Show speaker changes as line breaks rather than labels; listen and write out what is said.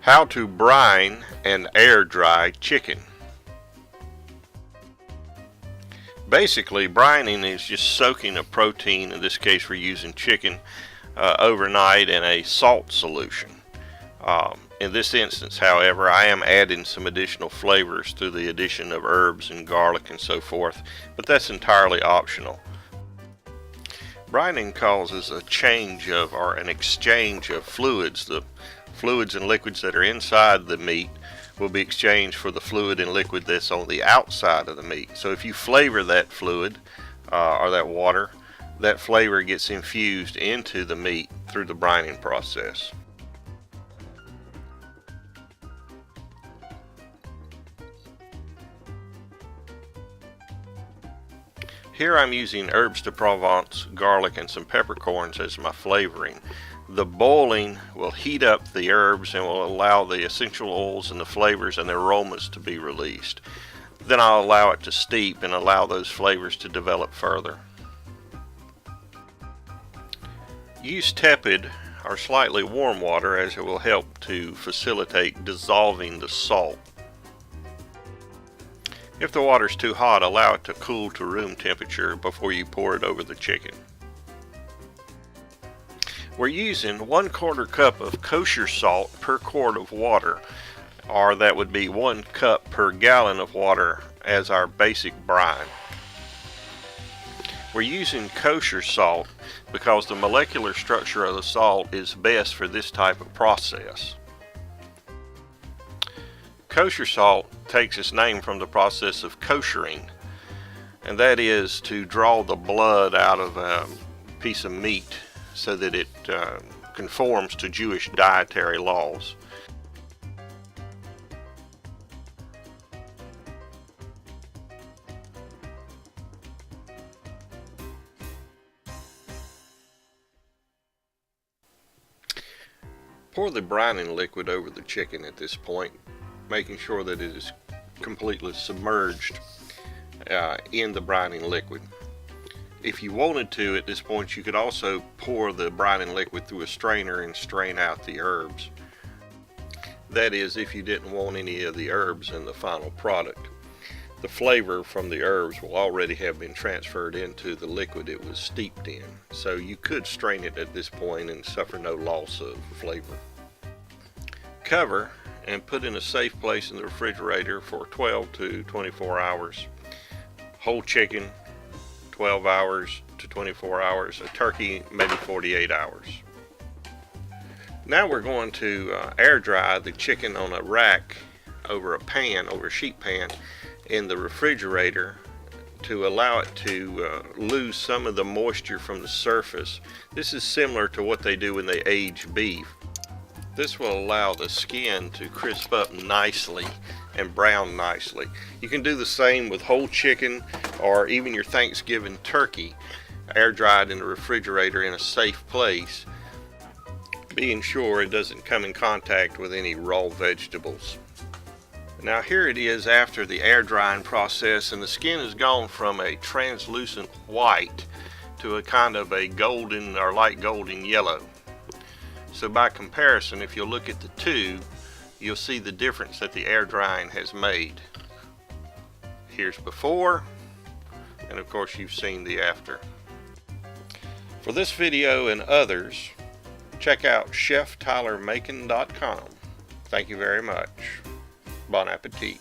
How to brine and air dry chicken. Basically, brining is just soaking a protein, in this case we're using chicken, overnight in a salt solution. In this instance, however, I am adding some additional flavors through the addition of herbs and garlic and so forth, but that's entirely optional. Brining causes a change of, or an exchange of fluids. The fluids and liquids that are inside the meat will be exchanged for the fluid and liquid that's on the outside of the meat. So if you flavor that fluid or that water, that flavor gets infused into the meat through the brining process. Here I'm using herbs de Provence, garlic, and some peppercorns as my flavoring. The boiling will heat up the herbs and will allow the essential oils and the flavors and the aromas to be released. Then I'll allow it to steep and allow those flavors to develop further. Use tepid or slightly warm water, as it will help to facilitate dissolving the salt. If the water is too hot, allow it to cool to room temperature before you pour it over the chicken. We're using 1/4 cup of kosher salt per quart of water, or that would be 1 cup per gallon of water as our basic brine. We're using kosher salt because the molecular structure of the salt is best for this type of process. Kosher salt takes its name from the process of koshering, and that is to draw the blood out of a piece of meat so that it conforms to Jewish dietary laws. Pour the brining liquid over the chicken at this point, making sure that it is completely submerged in the brining liquid. If you wanted to, at this point, you could also pour the brining liquid through a strainer and strain out the herbs. That is, if you didn't want any of the herbs in the final product. The flavor from the herbs will already have been transferred into the liquid it was steeped in, so you could strain it at this point and suffer no loss of flavor. Cover and put in a safe place in the refrigerator for 12 to 24 hours. Whole chicken, 12 hours to 24 hours. A turkey, maybe 48 hours. Now we're going to air dry the chicken on a rack over a sheet pan in the refrigerator to allow it to lose some of the moisture from the surface. This is similar to what they do when they age beef. This will allow the skin to crisp up nicely and brown nicely. You can do the same with whole chicken or even your Thanksgiving turkey, air dried in the refrigerator in a safe place, being sure it doesn't come in contact with any raw vegetables. Now here it is after the air drying process, and the skin has gone from a translucent white to a kind of a golden or light golden yellow. So by comparison, if you'll look at the two, you'll see the difference that the air drying has made. Here's before, and of course you've seen the after. For this video and others, check out cheftylermacon.com. Thank you very much. Bon appetit.